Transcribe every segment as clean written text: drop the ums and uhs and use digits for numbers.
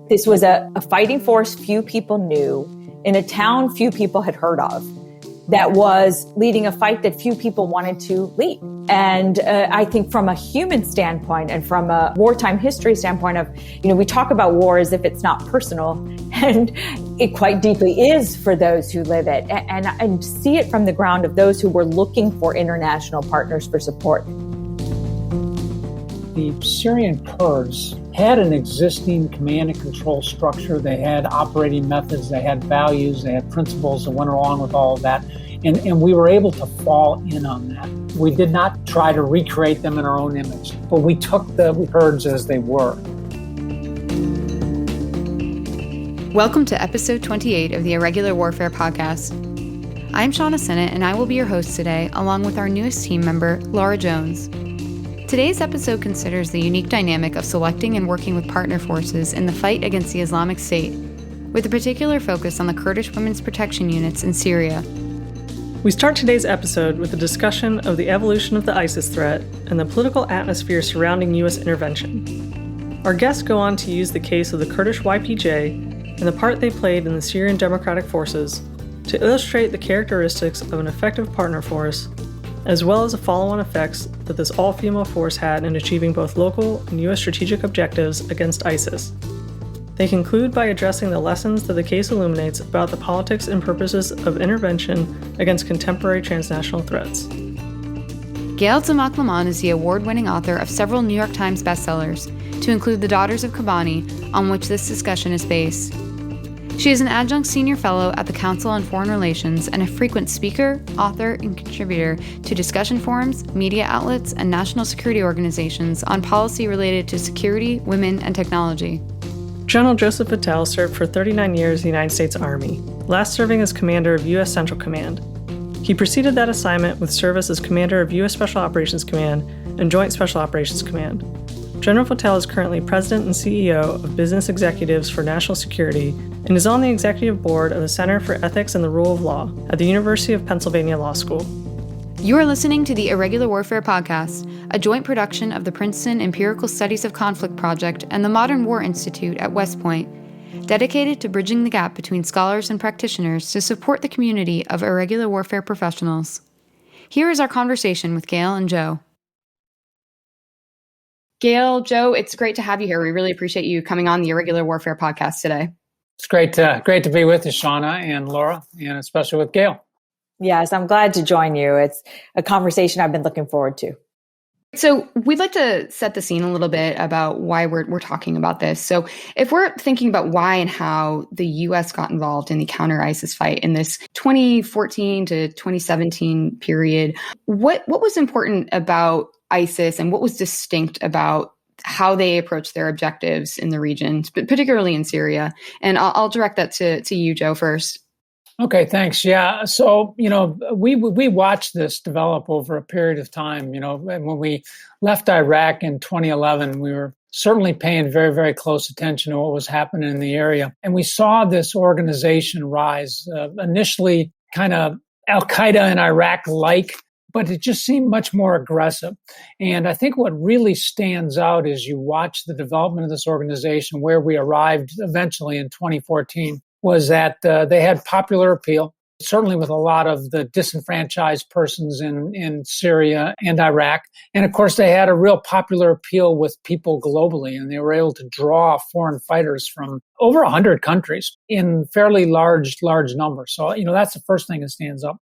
This was a fighting force few people knew, in a town few people had heard of, that was leading a fight that few people wanted to lead. And I think from a human standpoint and from a wartime history standpoint of, we talk about war as if it's not personal, and it quite deeply is for those who live it, and see it from the ground of those who were looking for international partners for support. The Syrian Kurds had an existing command and control structure. They had operating methods, they had values, they had principles that went along with all of that. And we were able to fall in on that. We did not try to recreate them in our own image, but we took the Kurds as they were. Welcome to episode 28 of the Irregular Warfare Podcast. I'm Shauna Sennett, and I will be your host today, along with our newest team member, Laura Jones. Today's episode considers the unique dynamic of selecting and working with partner forces in the fight against the Islamic State, with a particular focus on the Kurdish women's protection units in Syria. We start today's episode with a discussion of the evolution of the ISIS threat and the political atmosphere surrounding U.S. intervention. Our guests go on to use the case of the Kurdish YPJ and the part they played in the Syrian Democratic Forces to illustrate the characteristics of an effective partner force, as well as the follow-on effects that this all-female force had in achieving both local and U.S. strategic objectives against ISIS. They conclude by addressing the lessons that the case illuminates about the politics and purposes of intervention against contemporary transnational threats. Gail Zamack-Lamont is the award-winning author of several New York Times bestsellers, to include The Daughters of Kobani, on which this discussion is based. She is an adjunct senior fellow at the Council on Foreign Relations and a frequent speaker, author, and contributor to discussion forums, media outlets, and national security organizations on policy related to security, women, and technology. General Joseph Patel served for 39 years in the United States Army, last serving as commander of U.S. Central Command. He preceded that assignment with service as commander of U.S. Special Operations Command and Joint Special Operations Command. General Patel is currently president and CEO of Business Executives for National Security and is on the executive board of the Center for Ethics and the Rule of Law at the University of Pennsylvania Law School. You are listening to the Irregular Warfare Podcast, a joint production of the Princeton Empirical Studies of Conflict Project and the Modern War Institute at West Point, dedicated to bridging the gap between scholars and practitioners to support the community of irregular warfare professionals. Here is our conversation with Gail and Joe. Gail, Joe, it's great to have you here. We really appreciate you coming on the Irregular Warfare Podcast today. It's great to be with you, Shauna and Laura, and especially with Gail. Yes, I'm glad to join you. It's a conversation I've been looking forward to. So we'd like to set the scene a little bit about why we're talking about this. So if we're thinking about why and how the U.S. got involved in the counter-ISIS fight in this 2014 to 2017 period, what was important about ISIS and what was distinct about how they approached their objectives in the region, particularly in Syria? And I'll direct that to you, Joe, first. Okay, thanks. Yeah. So, we watched this develop over a period of time. When we left Iraq in 2011, we were certainly paying very, very close attention to what was happening in the area. And we saw this organization rise, initially kind of Al-Qaeda in Iraq-like, but it just seemed much more aggressive. And I think what really stands out is you watch the development of this organization, where we arrived eventually in 2014, was that they had popular appeal, certainly with a lot of the disenfranchised persons in Syria and Iraq. And of course, they had a real popular appeal with people globally, and they were able to draw foreign fighters from over 100 countries in fairly large numbers. So, that's the first thing that stands up.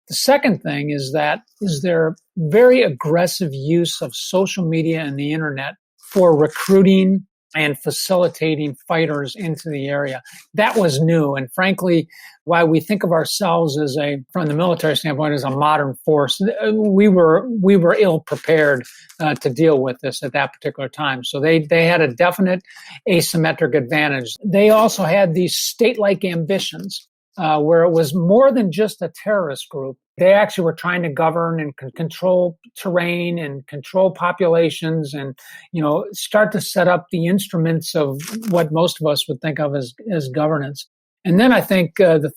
The second thing is their very aggressive use of social media and the internet for recruiting and facilitating fighters into the area. That was new. And frankly, why we think of ourselves from the military standpoint, as a modern force, we were ill prepared to deal with this at that particular time. So they had a definite asymmetric advantage. They also had these state-like ambitions, where it was more than just a terrorist group. They actually were trying to govern and control terrain and control populations and, start to set up the instruments of what most of us would think of as governance. And then I think the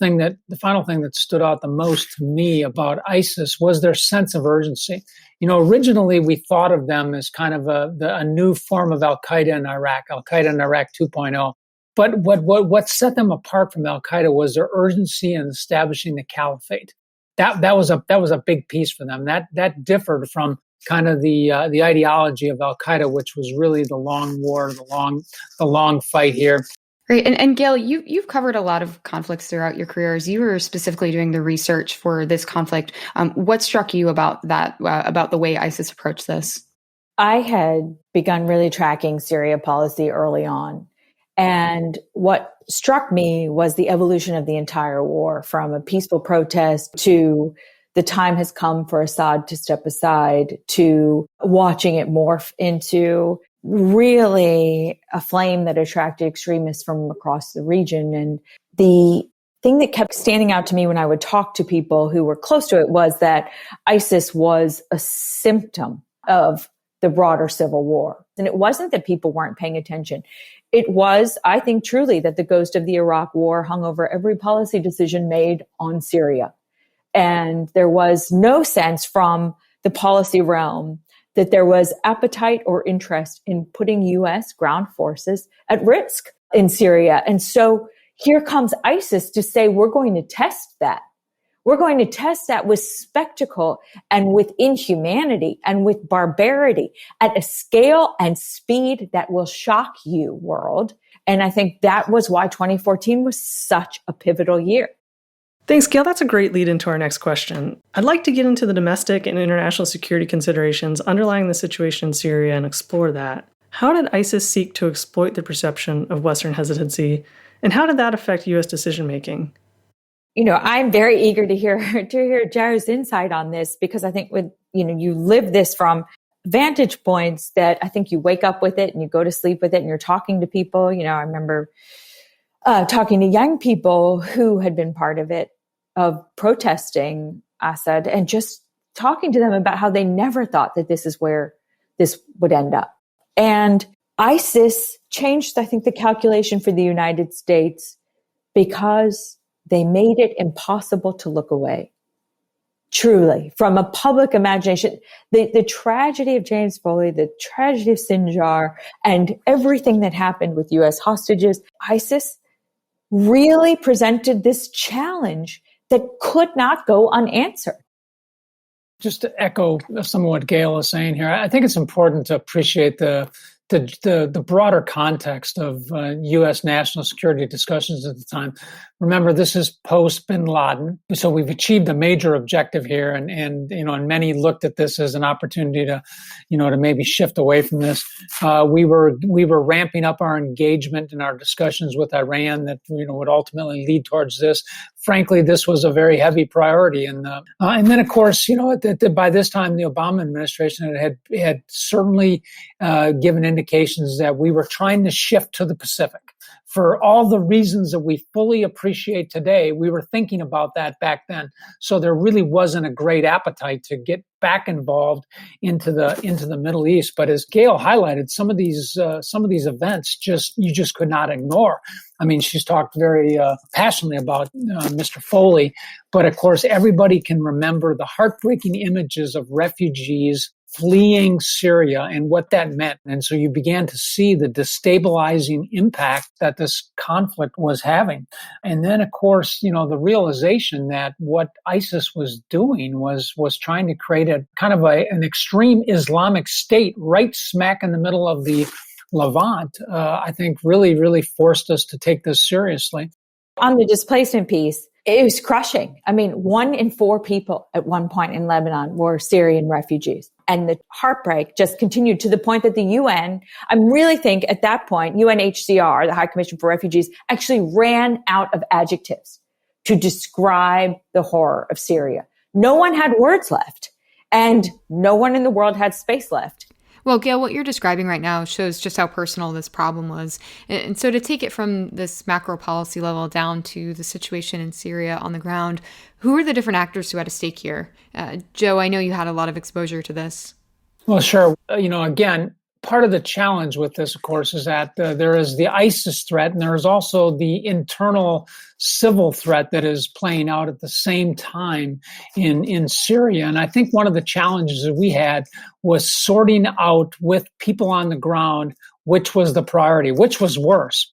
final thing that stood out the most to me about ISIS was their sense of urgency. Originally we thought of them as kind of a new form of Al-Qaeda in Iraq 2.0. But what set them apart from Al-Qaeda was their urgency in establishing the caliphate. That was a big piece for them. That differed from kind of the ideology of Al-Qaeda, which was really the long war, the long fight here. Great. And Gail, you've covered a lot of conflicts throughout your career. As you were specifically doing the research for this conflict, what struck you about that, about the way ISIS approached this? I had begun really tracking Syria policy early on. And what struck me was the evolution of the entire war, from a peaceful protest to the time has come for Assad to step aside, to watching it morph into really a flame that attracted extremists from across the region. And the thing that kept standing out to me when I would talk to people who were close to it was that ISIS was a symptom of the broader civil war. And it wasn't that people weren't paying attention. It was, I think, truly that the ghost of the Iraq war hung over every policy decision made on Syria. And there was no sense from the policy realm that there was appetite or interest in putting U.S. ground forces at risk in Syria. And so here comes ISIS to say, we're going to test that. We're going to test that with spectacle and with inhumanity and with barbarity at a scale and speed that will shock you, world. And I think that was why 2014 was such a pivotal year. Thanks, Gail. That's a great lead into our next question. I'd like to get into the domestic and international security considerations underlying the situation in Syria and explore that. How did ISIS seek to exploit the perception of Western hesitancy, and how did that affect U.S. decision-making? You know, I'm very eager to hear Jaro's insight on this, because I think you live this from vantage points that I think you wake up with it and you go to sleep with it and you're talking to people. I remember talking to young people who had been part of it, of protesting Assad, and just talking to them about how they never thought that this is where this would end up. And ISIS changed, I think, the calculation for the United States because they made it impossible to look away. Truly, from a public imagination, the tragedy of James Foley, the tragedy of Sinjar, and everything that happened with U.S. hostages, ISIS really presented this challenge that could not go unanswered. Just to echo some of what Gail is saying here, I think it's important to appreciate the broader context of U.S. national security discussions at the time. Remember, this is post Bin Laden, so we've achieved a major objective here, and many looked at this as an opportunity to maybe shift away from this. We were ramping up our engagement in our discussions with Iran that would ultimately lead towards this. Frankly, this was a very heavy priority, and then of course, by this time the Obama administration had certainly given indications that we were trying to shift to the Pacific. For all the reasons that we fully appreciate today, we were thinking about that back then. So there really wasn't a great appetite to get back involved into the Middle East. But as Gail highlighted, some of these events you just could not ignore. I mean, she's talked very passionately about Mr. Foley, but of course, everybody can remember the heartbreaking images of refugees fleeing Syria and what that meant. And so you began to see the destabilizing impact that this conflict was having. And then, of course, the realization that what ISIS was doing was trying to create a kind of an extreme Islamic State right smack in the middle of the Levant, I think really, really forced us to take this seriously. On the displacement piece, it was crushing. I mean, 1 in 4 people at one point in Lebanon were Syrian refugees. And the heartbreak just continued to the point that the UN, I really think at that point, UNHCR, the High Commission for Refugees, actually ran out of adjectives to describe the horror of Syria. No one had words left, and no one in the world had space left. Well, Gail, what you're describing right now shows just how personal this problem was. And so to take it from this macro policy level down to the situation in Syria on the ground, who are the different actors who had a stake here? Joe, I know you had a lot of exposure to this. Well, sure. Again, part of the challenge with this, of course, is that there is the ISIS threat, and there is also the internal civil threat that is playing out at the same time in Syria. And I think one of the challenges that we had was sorting out with people on the ground which was the priority, which was worse.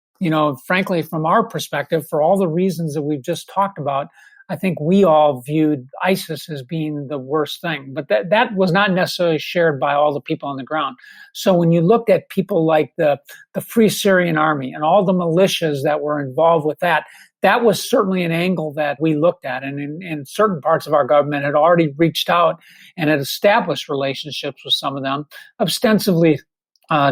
frankly, from our perspective, for all the reasons that we've just talked about, I think we all viewed ISIS as being the worst thing, but that was not necessarily shared by all the people on the ground. So when you looked at people like the Free Syrian Army and all the militias that were involved with that was certainly an angle that we looked at. And in certain parts of our government had already reached out and had established relationships with some of them, ostensibly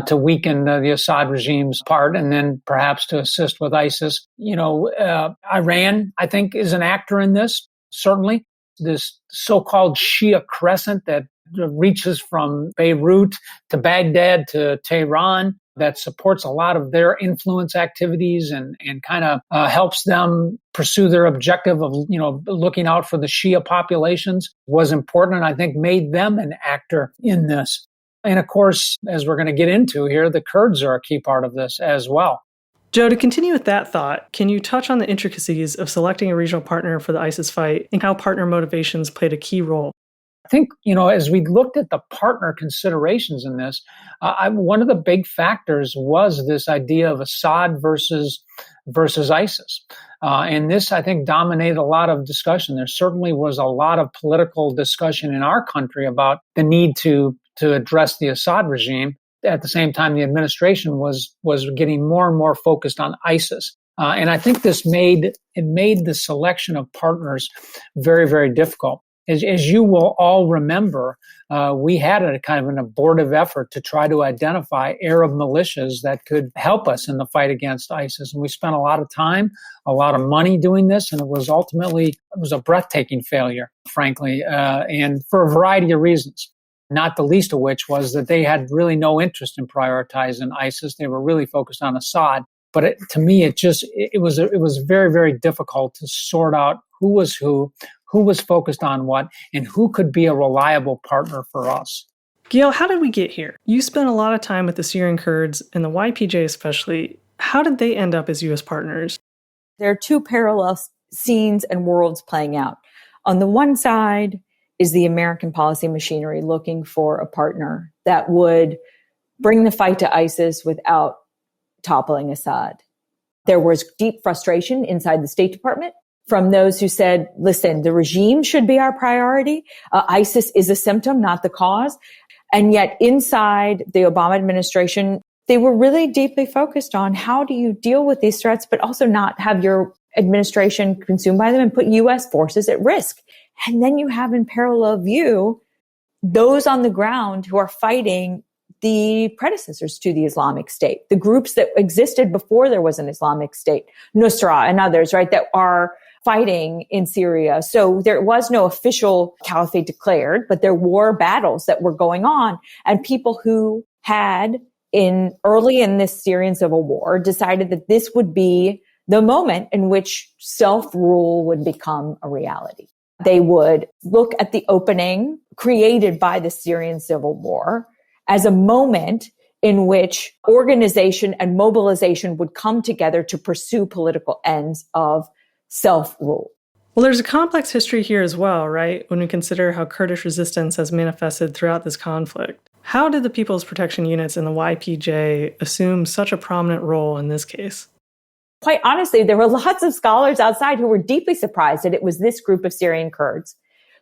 to weaken the Assad regime's part and then perhaps to assist with ISIS. Iran, I think, is an actor in this, certainly. This so-called Shia crescent that reaches from Beirut to Baghdad to Tehran that supports a lot of their influence activities and kind of helps them pursue their objective of, looking out for the Shia populations was important and I think made them an actor in this. And of course, as we're going to get into here, the Kurds are a key part of this as well. Joe, to continue with that thought, can you touch on the intricacies of selecting a regional partner for the ISIS fight and how partner motivations played a key role? I think, as we looked at the partner considerations in this, one of the big factors was this idea of Assad versus ISIS. And this, I think, dominated a lot of discussion. There certainly was a lot of political discussion in our country about the need to address the Assad regime. At the same time, the administration was getting more and more focused on ISIS. And I think this made the selection of partners very, very difficult. As you will all remember, we had a kind of an abortive effort to try to identify Arab militias that could help us in the fight against ISIS. And we spent a lot of time, a lot of money doing this, and it was a breathtaking failure, frankly, and for a variety of reasons. Not the least of which was that they had really no interest in prioritizing ISIS. They were really focused on Assad. But to me, it was very, very difficult to sort out who was focused on what, and who could be a reliable partner for us. Gail, how did we get here? You spent a lot of time with the Syrian Kurds and the YPJ especially. How did they end up as U.S. partners? There are two parallel scenes and worlds playing out. On the one side is the American policy machinery looking for a partner that would bring the fight to ISIS without toppling Assad. There was deep frustration inside the State Department from those who said, listen, the regime should be our priority. ISIS is a symptom, not the cause. And yet inside the Obama administration, they were really deeply focused on how do you deal with these threats, but also not have your administration consumed by them and put U.S. forces at risk. And then you have in parallel view those on the ground who are fighting the predecessors to the Islamic State, the groups that existed before there was an Islamic State, Nusra and others, right, that are fighting in Syria. So there was no official caliphate declared, but there were battles that were going on, and people who had early in this Syrian civil war decided that this would be the moment in which self-rule would become a reality. They would look at the opening created by the Syrian civil war as a moment in which organization and mobilization would come together to pursue political ends of self-rule. Well, there's a complex history here as well, right? When we consider how Kurdish resistance has manifested throughout this conflict. How did the People's Protection Units and the YPJ assume such a prominent role in this case? Quite honestly, there were lots of scholars outside who were deeply surprised that it was this group of Syrian Kurds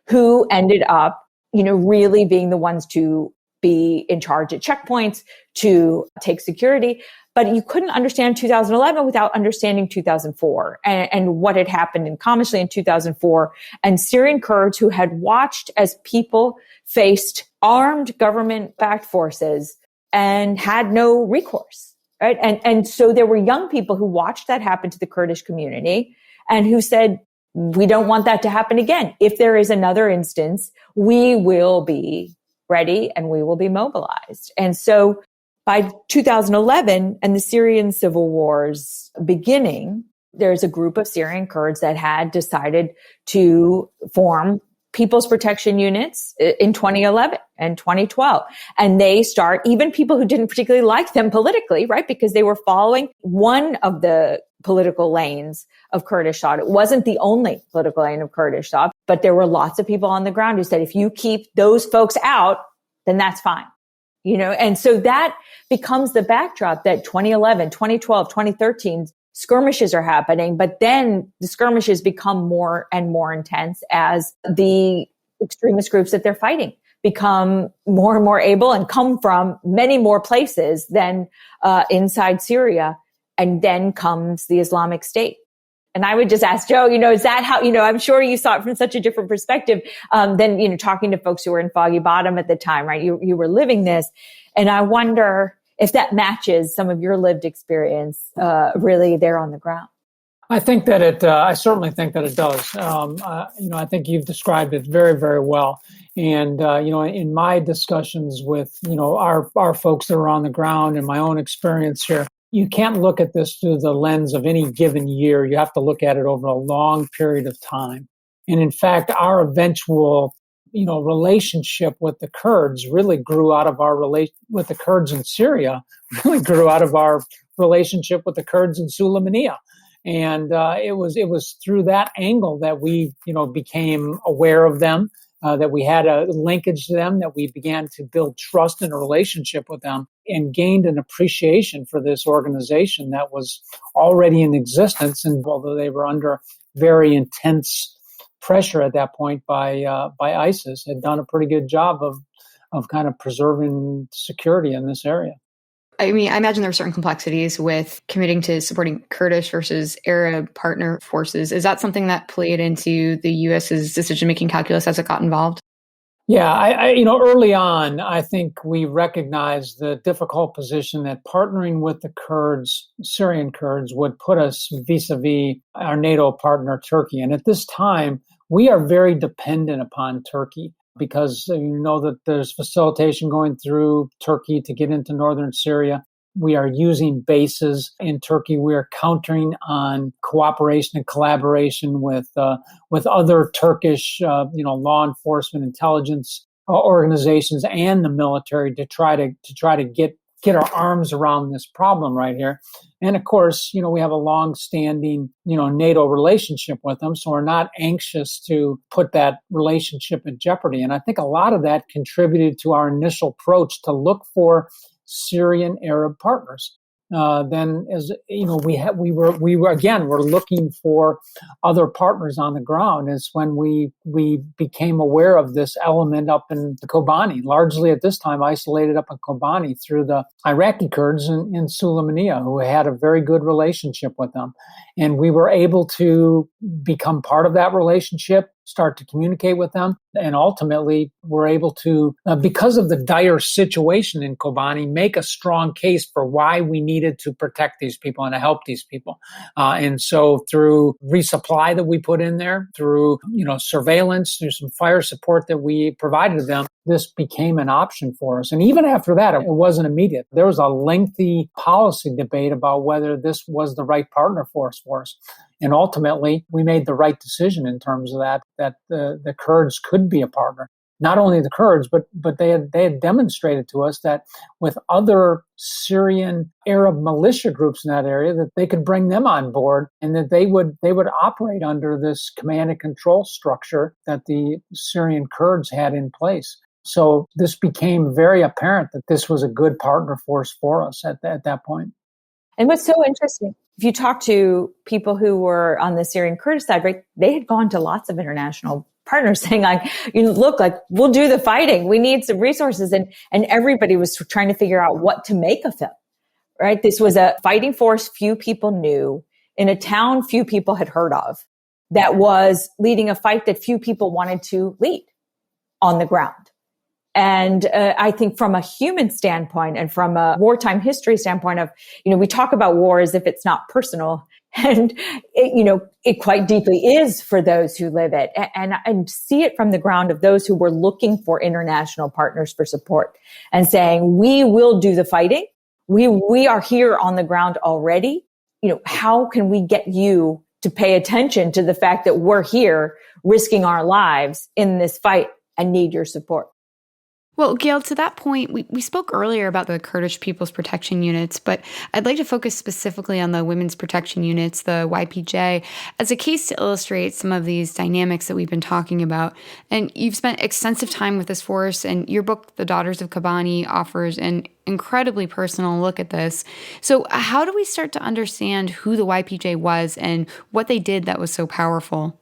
who ended up, really being the ones to be in charge at checkpoints, to take security. But you couldn't understand 2011 without understanding 2004 and what had happened in Qamishli in 2004, and Syrian Kurds who had watched as people faced armed government-backed forces and had no recourse. Right. And so there were young people who watched that happen to the Kurdish community and who said, we don't want that to happen again. If there is another instance, we will be ready and we will be mobilized. And so by 2011 and the Syrian civil war's beginning, there's a group of Syrian Kurds that had decided to form People's Protection Units in 2011 and 2012. And they start, even people who didn't particularly like them politically, right? Because they were following one of the political lanes of Kurdish thought. It wasn't the only political lane of Kurdish thought, but there were lots of people on the ground who said, if you keep those folks out, then that's fine. And so that becomes the backdrop that 2011, 2012, 2013 skirmishes are happening, but then the skirmishes become more and more intense as the extremist groups that they're fighting become more and more able and come from many more places than inside Syria. And then comes the Islamic State. And I would just ask Joe, is that how, I'm sure you saw it from such a different perspective than, talking to folks who were in Foggy Bottom at the time, right? You were living this. And I wonder if that matches some of your lived experience really there on the ground. I think that I certainly think that it does. I think you've described it very, very well. And, in my discussions with, our folks that are on the ground and my own experience here, you can't look at this through the lens of any given year. You have to look at it over a long period of time. And in fact, our eventual, relationship with the Kurds really grew out of our with the Kurds in Syria, really grew out of our relationship with the Kurds in Sulaymaniyah. And it was through that angle that we, became aware of them, that we had a linkage to them, that we began to build trust in a relationship with them and gained an appreciation for this organization that was already in existence. And although they were under very intense pressure at that point by ISIS, had done a pretty good job of kind of preserving security in this area. I mean, I imagine there are certain complexities with committing to supporting Kurdish versus Arab partner forces. Is that something that played into the U.S.'s decision-making calculus as it got involved? Yeah, I early on, I think we recognized the difficult position that partnering with the Kurds, Syrian Kurds, would put us vis-a-vis our NATO partner, Turkey. And at this time, we are very dependent upon Turkey, because that there's facilitation going through Turkey to get into northern Syria. We are using bases in Turkey. We are countering on cooperation and collaboration with other Turkish, law enforcement, intelligence organizations and the military to try to get our arms around this problem right here. And of course, we have a long-standing, NATO relationship with them, so we're not anxious to put that relationship in jeopardy. And I think a lot of that contributed to our initial approach to look for Syrian Arab partners. Then, as we were looking for other partners on the ground. Is when we became aware of this element up in Kobani, largely at this time isolated up in Kobani through the Iraqi Kurds in Sulaymaniyah, who had a very good relationship with them, and we were able to become part of that relationship, start to communicate with them, and ultimately were able to, because of the dire situation in Kobani, make a strong case for why we needed to protect these people and to help these people. And so through resupply that we put in there, through surveillance, through some fire support that we provided them, this became an option for us. And even after that, it wasn't immediate. There was a lengthy policy debate about whether this was the right partner for us. And ultimately, we made the right decision in terms of that the Kurds could be a partner. Not only the Kurds, but they had demonstrated to us that with other Syrian Arab militia groups in that area, that they could bring them on board and that they would operate under this command and control structure that the Syrian Kurds had in place. So this became very apparent that this was a good partner force for us at that point. And what's so interesting, if you talk to people who were on the Syrian Kurdish side, right, they had gone to lots of international partners saying, we'll do the fighting. We need some resources. And everybody was trying to figure out what to make of them, right? This was a fighting force few people knew, in a town few people had heard of, that was leading a fight that few people wanted to lead on the ground. And I think from a human standpoint and from a wartime history standpoint of, we talk about war as if it's not personal, and it quite deeply is for those who live it, and see it from the ground of those who were looking for international partners for support and saying, we will do the fighting. We are here on the ground already. How can we get you to pay attention to the fact that we're here risking our lives in this fight and need your support? Well, Gail, to that point, we spoke earlier about the Kurdish People's Protection Units, but I'd like to focus specifically on the Women's Protection Units, the YPJ, as a case to illustrate some of these dynamics that we've been talking about. And you've spent extensive time with this force, and your book, The Daughters of Kobani, offers an incredibly personal look at this. So how do we start to understand who the YPJ was and what they did that was so powerful?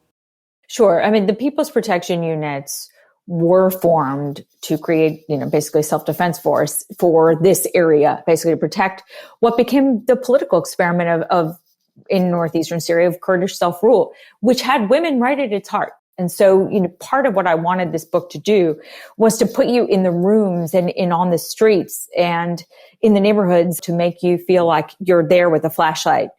Sure. I mean, the People's Protection Units were formed to create, basically a self-defense force for this area, basically to protect what became the political experiment of in northeastern Syria of Kurdish self-rule, which had women right at its heart. And so, part of what I wanted this book to do was to put you in the rooms and on the streets and in the neighborhoods to make you feel like you're there with a flashlight,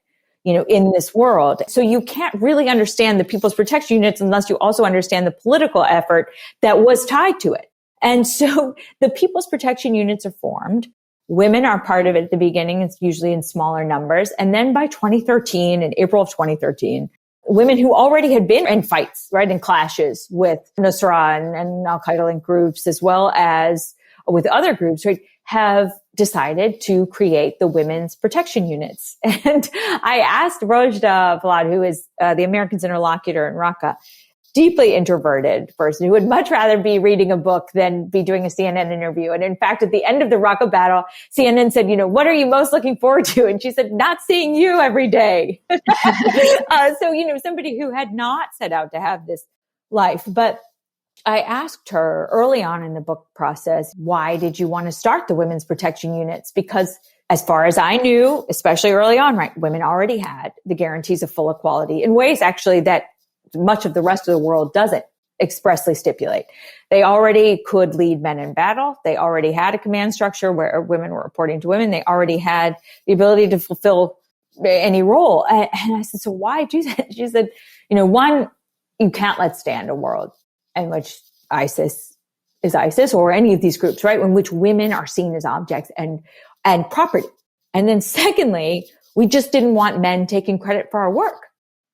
in this world. So you can't really understand the People's Protection Units unless you also understand the political effort that was tied to it. And so the People's Protection Units are formed. Women are part of it at the beginning. It's usually in smaller numbers. And then by 2013, in April of 2013, women who already had been in fights, right, in clashes with Nusra and Al-Qaeda-linked groups, as well as with other groups, right, have decided to create the Women's Protection Units. And I asked Rojda Vlad, who is the American's interlocutor in Raqqa, deeply introverted person who would much rather be reading a book than be doing a CNN interview. And in fact, at the end of the Raqqa battle, CNN said, what are you most looking forward to? And she said, not seeing you every day. So, somebody who had not set out to have this life. But I asked her early on in the book process, why did you want to start the Women's Protection Units? Because as far as I knew, especially early on, right, women already had the guarantees of full equality in ways actually that much of the rest of the world doesn't expressly stipulate. They already could lead men in battle. They already had a command structure where women were reporting to women. They already had the ability to fulfill any role. And I said, so why do that? She said, one, you can't let stand a world in which ISIS is ISIS or any of these groups, right? In which women are seen as objects and property. And then secondly, we just didn't want men taking credit for our work.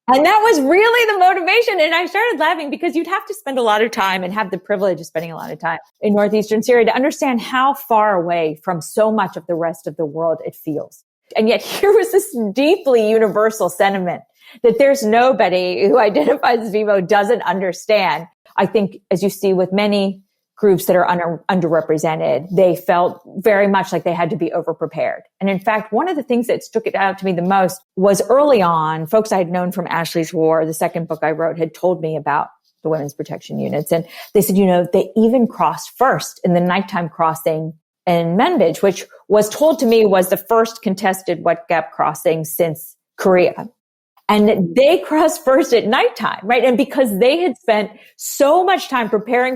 And that was really the motivation. And I started laughing because you'd have to spend a lot of time and have the privilege of spending a lot of time in northeastern Syria to understand how far away from so much of the rest of the world it feels. And yet here was this deeply universal sentiment that there's nobody who identifies as female doesn't understand. I think, as you see with many groups that are underrepresented, they felt very much like they had to be overprepared. And in fact, one of the things that stuck it out to me the most was early on, folks I had known from Ashley's War, the second book I wrote, had told me about the Women's Protection Units. And they said, they even crossed first in the nighttime crossing in Manbij, which was told to me was the first contested wet gap crossing since Korea. And they crossed first at nighttime, right? And because they had spent so much time preparing,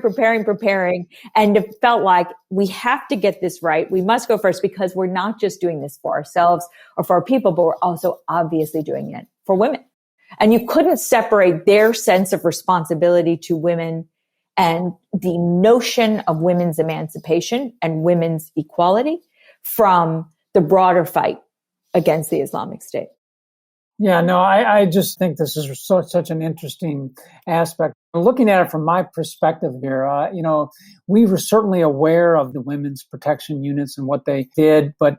and it felt like we have to get this right. We must go first because we're not just doing this for ourselves or for our people, but we're also obviously doing it for women. And you couldn't separate their sense of responsibility to women and the notion of women's emancipation and women's equality from the broader fight against the Islamic State. Yeah, no, I just think this is such an interesting aspect. Looking at it from my perspective here, we were certainly aware of the Women's Protection Units and what they did. But,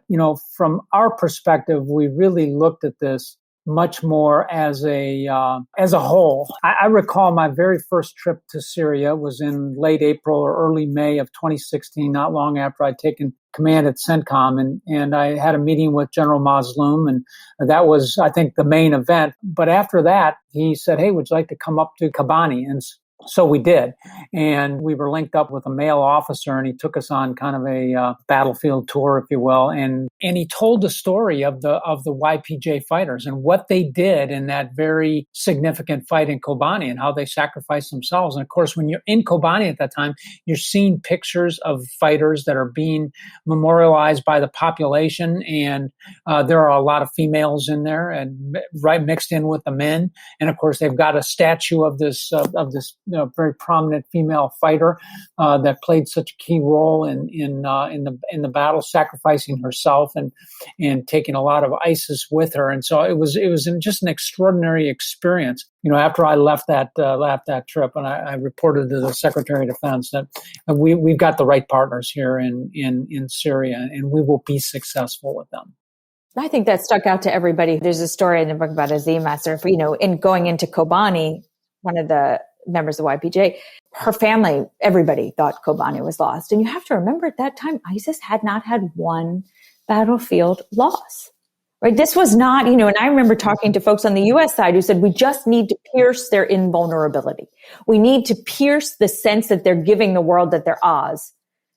from our perspective, we really looked at this much more as a whole. I recall my very first trip to Syria was in late April or early May of 2016, not long after I'd taken command at CENTCOM, and I had a meeting with General Mazloum, and that was, I think, the main event. But after that, he said, "Hey, would you like to come up to Kobani?" And so we did, and we were linked up with a male officer, and he took us on kind of a battlefield tour, if you will, and he told the story of the YPJ fighters and what they did in that very significant fight in Kobani and how they sacrificed themselves. And of course, when you're in Kobani at that time, you're seeing pictures of fighters that are being memorialized by the population, and there are a lot of females in there, and right mixed in with the men. And of course, they've got a statue of this very prominent female fighter that played such a key role in the battle, sacrificing herself and taking a lot of ISIS with her. And so it was just an extraordinary experience. After I left that trip, and I reported to the Secretary of Defense that we've got the right partners here in Syria, and we will be successful with them. I think that stuck out to everybody. There's a story in the book about Azima, sort of, in going into Kobani, one of the members of YPJ, her family, everybody thought Kobani was lost. And you have to remember at that time, ISIS had not had one battlefield loss, right? This was not, and I remember talking to folks on the US side who said, we just need to pierce their invulnerability. We need to pierce the sense that they're giving the world that they're Oz,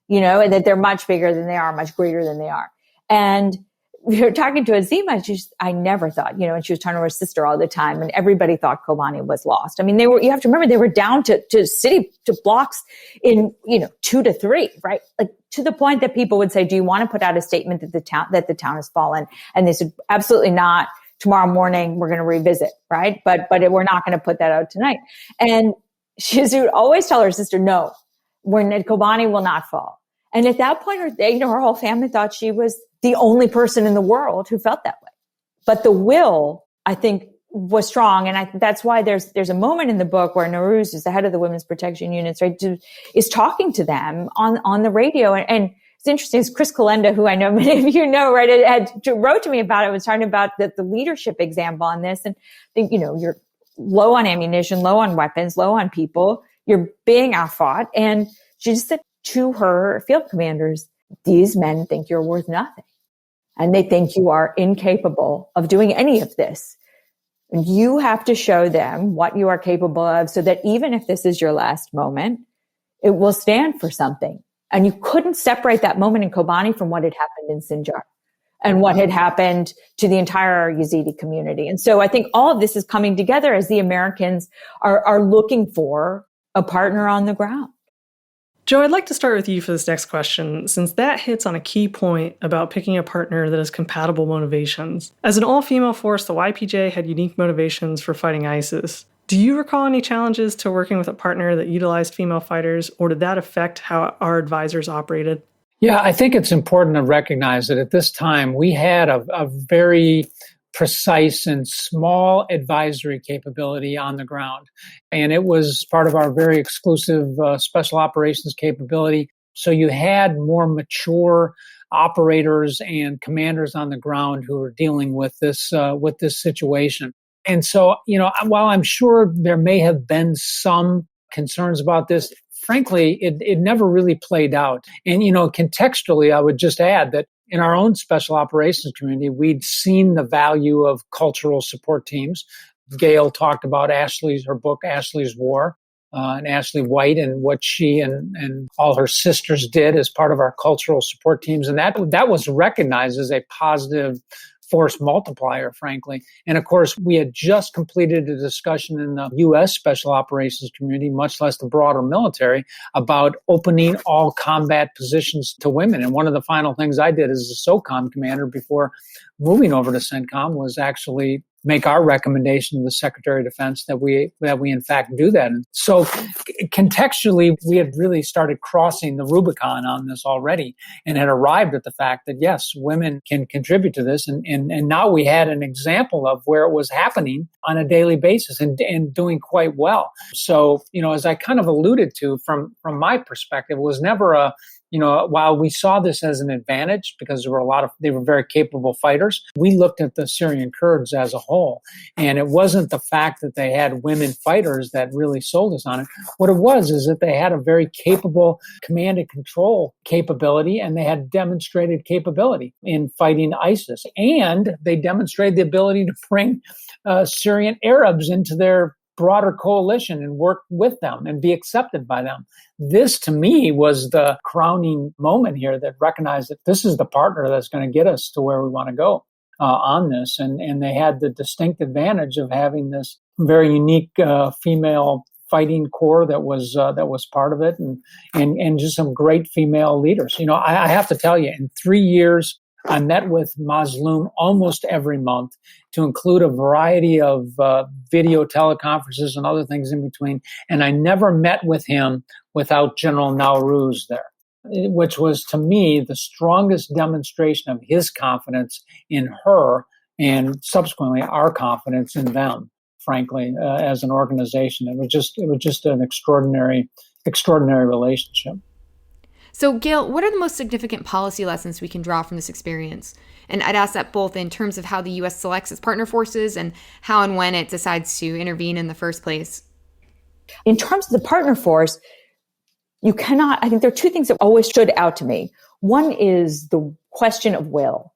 and that they're much bigger than they are, much greater than they are. And we were talking to Azima, I never thought, and she was talking to her sister all the time, and everybody thought Kobani was lost. I mean, you have to remember, they were down to blocks in, 2 to 3, right? Like, to the point that people would say, do you want to put out a statement that the town has fallen? And they said, absolutely not. Tomorrow morning, we're going to revisit, right? But we're not going to put that out tonight. And she would always tell her sister, no, Kobani will not fall. And at that point, her whole family thought she was the only person in the world who felt that way. But the will, I think, was strong. And that's why there's a moment in the book where Nowruz, who's the head of the women's protection units, right, is talking to them on the radio. And it's interesting, it's Chris Kalenda, who I know many of you know, right, wrote to me about it, was talking about the leadership example on this. And I think, you're low on ammunition, low on weapons, low on people. You're being outfought. And she just said to her field commanders, these men think you're worth nothing. And they think you are incapable of doing any of this. And you have to show them what you are capable of so that even if this is your last moment, it will stand for something. And you couldn't separate that moment in Kobani from what had happened in Sinjar and what had happened to the entire Yazidi community. And so I think all of this is coming together as the Americans are looking for a partner on the ground. Joe, I'd like to start with you for this next question, since that hits on a key point about picking a partner that has compatible motivations. As an all-female force, the YPJ had unique motivations for fighting ISIS. Do you recall any challenges to working with a partner that utilized female fighters, or did that affect how our advisors operated? Yeah, I think it's important to recognize that at this time, we had a very precise and small advisory capability on the ground. And it was part of our very exclusive special operations capability. So you had more mature operators and commanders on the ground who were dealing with this situation. And so, while I'm sure there may have been some concerns about this, frankly, it never really played out. And, contextually, I would just add that in our own special operations community, we'd seen the value of cultural support teams. Gail talked about her book, Ashley's War, and Ashley White, and what she and all her sisters did as part of our cultural support teams. And that was recognized as a positive force multiplier, frankly. And of course, we had just completed a discussion in the U.S. Special Operations community, much less the broader military, about opening all combat positions to women. And one of the final things I did as a SOCOM commander before moving over to CENTCOM was actually make our recommendation to the Secretary of Defense that we in fact do that. And so contextually, we had really started crossing the Rubicon on this already and had arrived at the fact that, yes, women can contribute to this. And now we had an example of where it was happening on a daily basis and doing quite well. So, as I kind of alluded to from my perspective, it was never while we saw this as an advantage because they were very capable fighters, we looked at the Syrian Kurds as a whole. And it wasn't the fact that they had women fighters that really sold us on it. What it was is that they had a very capable command and control capability, and they had demonstrated capability in fighting ISIS. And they demonstrated the ability to bring Syrian Arabs into their broader coalition and work with them and be accepted by them. This, to me, was the crowning moment here that recognized that this is the partner that's going to get us to where we want to go on this. And they had the distinct advantage of having this very unique female fighting corps that was part of it, and just some great female leaders. I have to tell you, in 3 years I met with Mazloum almost every month, to include a variety of video teleconferences and other things in between. And I never met with him without General Nowruz there, which was, to me, the strongest demonstration of his confidence in her, and subsequently our confidence in them, frankly, as an organization. It was just an extraordinary relationship. So, Gail, what are the most significant policy lessons we can draw from this experience? And I'd ask that both in terms of how the U.S. selects its partner forces and how and when it decides to intervene in the first place. In terms of the partner force, I think there are two things that always stood out to me. One is the question of will,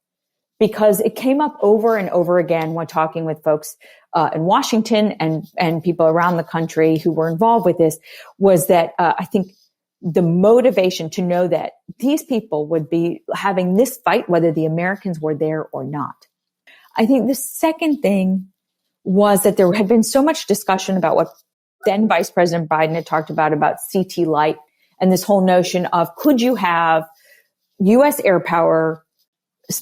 because it came up over and over again when talking with folks in Washington and people around the country who were involved with this, was that I think the motivation to know that these people would be having this fight, whether the Americans were there or not. I think the second thing was that there had been so much discussion about what then Vice President Biden had talked about CT light, and this whole notion of, could you have U.S. air power,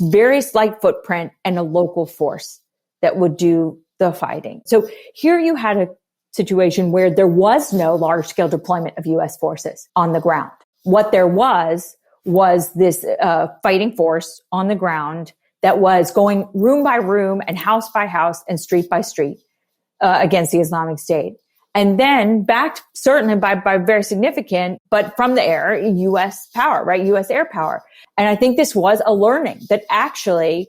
very slight footprint, and a local force that would do the fighting? So here you had a situation where there was no large-scale deployment of U.S. forces on the ground. What there was this fighting force on the ground that was going room by room and house by house and street by street against the Islamic State. And then backed certainly by very significant, but from the air, U.S. power, right? U.S. air power. And I think this was a learning that actually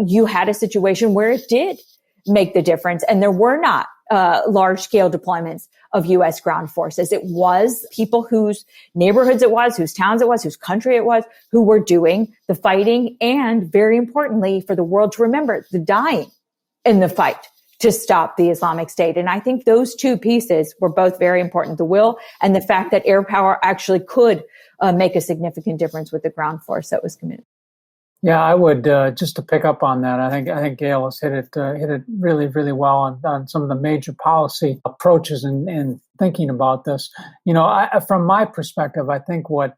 you had a situation where it did make the difference. And there were not large-scale deployments of U.S. ground forces. It was people whose neighborhoods it was, whose towns it was, whose country it was, who were doing the fighting, and very importantly, for the world to remember, the dying in the fight to stop the Islamic State. And I think those two pieces were both very important, the will and the fact that air power actually could make a significant difference with the ground force that was committed. Yeah, I would just to pick up on that. I think Gail has hit it really, really well on some of the major policy approaches and thinking about this. You know, from my perspective, I think what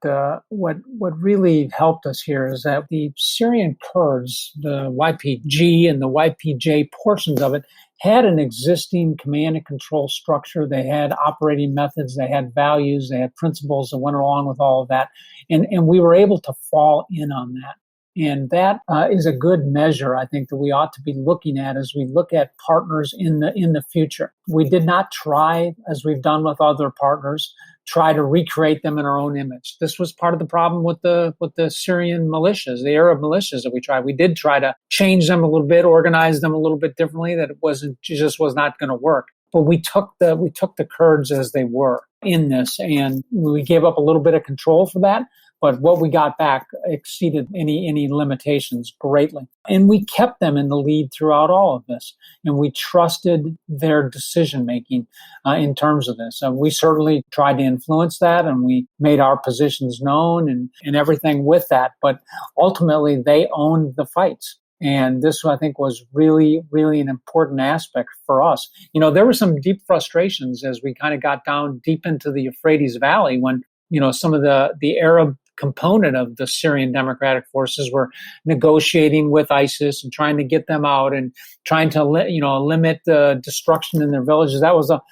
really helped us here is that the Syrian Kurds, the YPG and the YPJ portions of it, had an existing command and control structure. They had operating methods, they had values, they had principles that went along with all of that, and we were able to fall in on that. And that is a good measure, I think, that we ought to be looking at as we look at partners in the future. We did not try, as we've done with other partners, try to recreate them in our own image. This was part of the problem with the Syrian militias, the Arab militias that we tried. We did try to change them a little bit, organize them a little bit differently. That it just was not going to work. But we took the Kurds as they were in this, and we gave up a little bit of control for that. But what we got back exceeded any limitations greatly. And we kept them in the lead throughout all of this. And we trusted their decision-making in terms of this. We certainly tried to influence that, and we made our positions known and everything with that. But ultimately, they owned the fights. And this, I think, was really, really an important aspect for us. You know, there were some deep frustrations as we kind of got down deep into the Euphrates Valley when, you know, some of the Arab component of the Syrian Democratic Forces were negotiating with ISIS and trying to get them out and trying to limit the destruction in their villages. That was a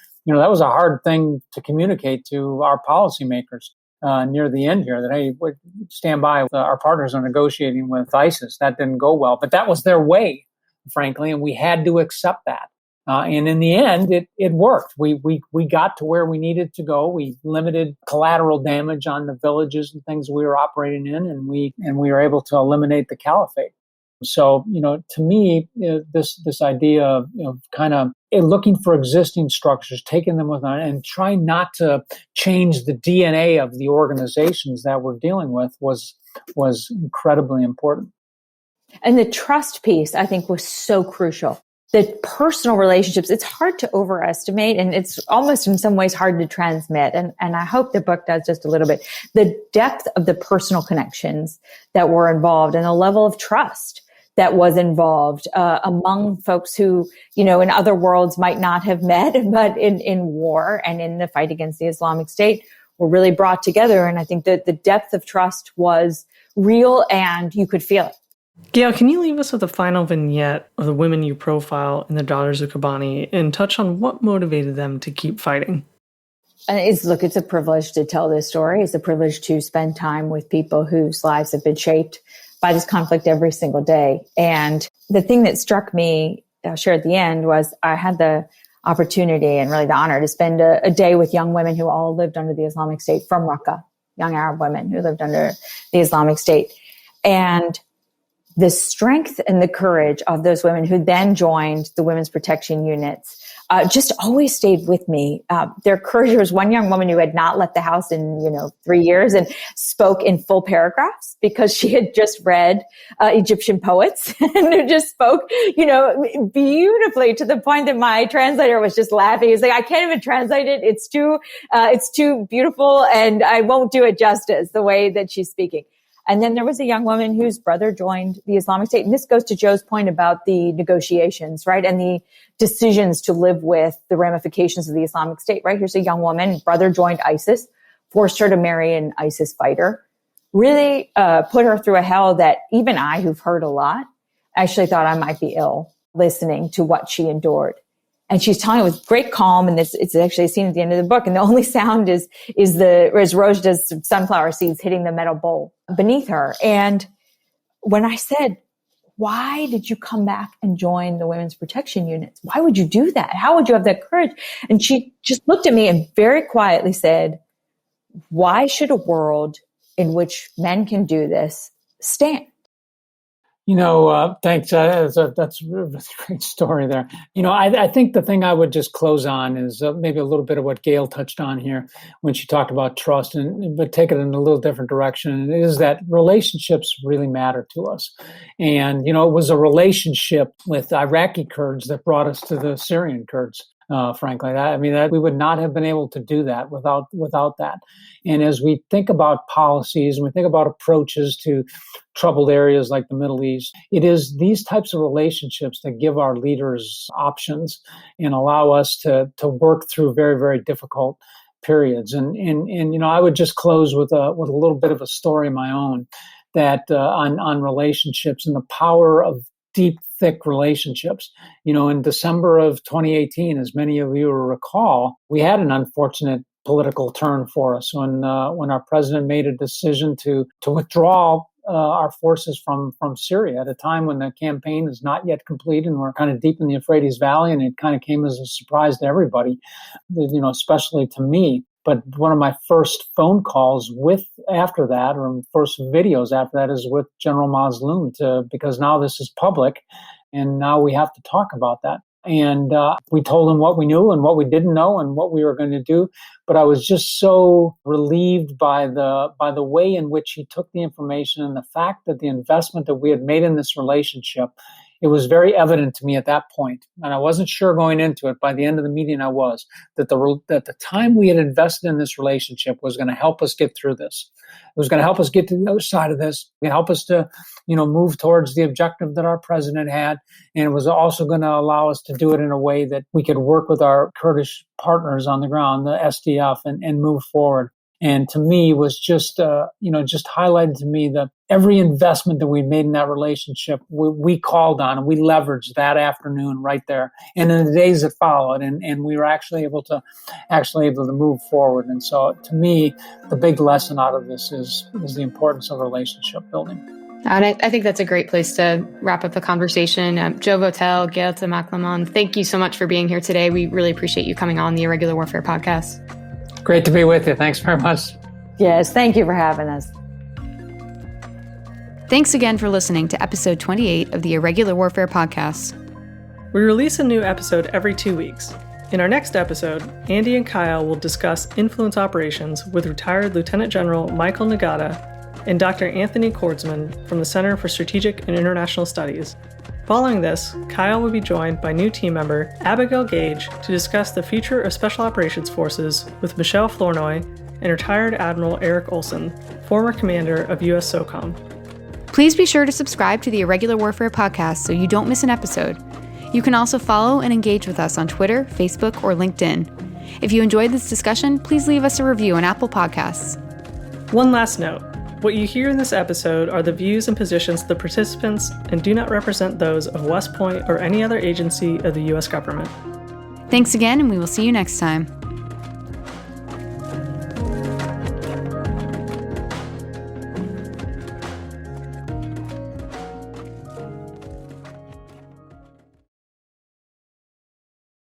hard thing to communicate to our policymakers near the end here. That, hey, stand by, our partners are negotiating with ISIS. That didn't go well, but that was their way, frankly, and we had to accept that. And in the end, it worked. We got to where we needed to go. We limited collateral damage on the villages and things we were operating in, and we were able to eliminate the caliphate. So, you know, to me, this idea of, you know, kind of looking for existing structures, taking them with, and trying not to change the DNA of the organizations that we're dealing with was incredibly important. And the trust piece, I think, was so crucial. The personal relationships, it's hard to overestimate, and it's almost in some ways hard to transmit. And I hope the book does just a little bit. The depth of the personal connections that were involved and the level of trust that was involved among folks who, you know, in other worlds might not have met, but in war and in the fight against the Islamic State were really brought together. And I think that the depth of trust was real, and you could feel it. Gail, can you leave us with a final vignette of the women you profile in the Daughters of Kobani and touch on what motivated them to keep fighting? It's a privilege to tell this story. It's a privilege to spend time with people whose lives have been shaped by this conflict every single day. And the thing that struck me, I'll share at the end, was I had the opportunity and really the honor to spend a day with young women who all lived under the Islamic State from Raqqa, young Arab women who lived under the Islamic State. And the strength and the courage of those women who then joined the women's protection units just always stayed with me. Their courage. There was one young woman who had not left the house in 3 years and spoke in full paragraphs because she had just read Egyptian poets and who just spoke beautifully, to the point that my translator was just laughing. He's like, I can't even translate it. It's too beautiful, and I won't do it justice the way that she's speaking. And then there was a young woman whose brother joined the Islamic State. And this goes to Joe's point about the negotiations, right? And the decisions to live with the ramifications of the Islamic State, right? Here's a young woman, brother joined ISIS, forced her to marry an ISIS fighter, really put her through a hell that even I, who've heard a lot, actually thought I might be ill listening to what she endured. And she's telling it with great calm, and it's actually a scene at the end of the book. And the only sound is Rojda's sunflower seeds hitting the metal bowl beneath her. And when I said, why did you come back and join the women's protection units? Why would you do that? How would you have that courage? And she just looked at me and very quietly said, why should a world in which men can do this stand? Thanks. That's a great story there. I think the thing I would just close on is maybe a little bit of what Gail touched on here when she talked about trust, but take it in a little different direction. And it is that relationships really matter to us. And, it was a relationship with Iraqi Kurds that brought us to the Syrian Kurds. Frankly, we would not have been able to do that without that. And as we think about policies and we think about approaches to troubled areas like the Middle East, it is these types of relationships that give our leaders options and allow us to work through very, very difficult periods. And I would just close with a little bit of a story of my own that on relationships and the power of deep, thick relationships. In December of 2018, as many of you will recall, we had an unfortunate political turn for us when our president made a decision to withdraw our forces from Syria at a time when the campaign is not yet complete and we're kind of deep in the Euphrates Valley, and it kind of came as a surprise to everybody, especially to me. But one of my first phone calls after that, or first videos after that, is with General Mazloum because now this is public, and now we have to talk about that. And we told him what we knew and what we didn't know and what we were going to do. But I was just so relieved by the way in which he took the information and the fact that the investment that we had made in this relationship. It was very evident to me at that point, and I wasn't sure going into it. By the end of the meeting, I was that the time we had invested in this relationship was going to help us get through this. It was going to help us get to the other side of this. It help us to, move towards the objective that our president had, and it was also going to allow us to do it in a way that we could work with our Kurdish partners on the ground, the SDF, and move forward. And to me, was just highlighted to me that every investment that we made in that relationship, we called on and we leveraged that afternoon right there. And in the days that followed, and we were actually able to move forward. And so to me, the big lesson out of this is the importance of relationship building. And I think that's a great place to wrap up the conversation. Joe Votel, Gail Maklamon, thank you so much for being here today. We really appreciate you coming on the Irregular Warfare Podcast. Great to be with you. Thanks very much. Yes, thank you for having us. Thanks again for listening to episode 28 of the Irregular Warfare Podcast. We release a new episode every 2 weeks. In our next episode, Andy and Kyle will discuss influence operations with retired Lieutenant General Michael Nagata and Dr. Anthony Kordsman from the Center for Strategic and International Studies. Following this, Kyle will be joined by new team member Abigail Gage to discuss the future of Special Operations Forces with Michelle Flournoy and retired Admiral Eric Olson, former commander of U.S. SOCOM. Please be sure to subscribe to the Irregular Warfare Podcast so you don't miss an episode. You can also follow and engage with us on Twitter, Facebook, or LinkedIn. If you enjoyed this discussion, please leave us a review on Apple Podcasts. One last note. What you hear in this episode are the views and positions of the participants and do not represent those of West Point or any other agency of the U.S. government. Thanks again, and we will see you next time.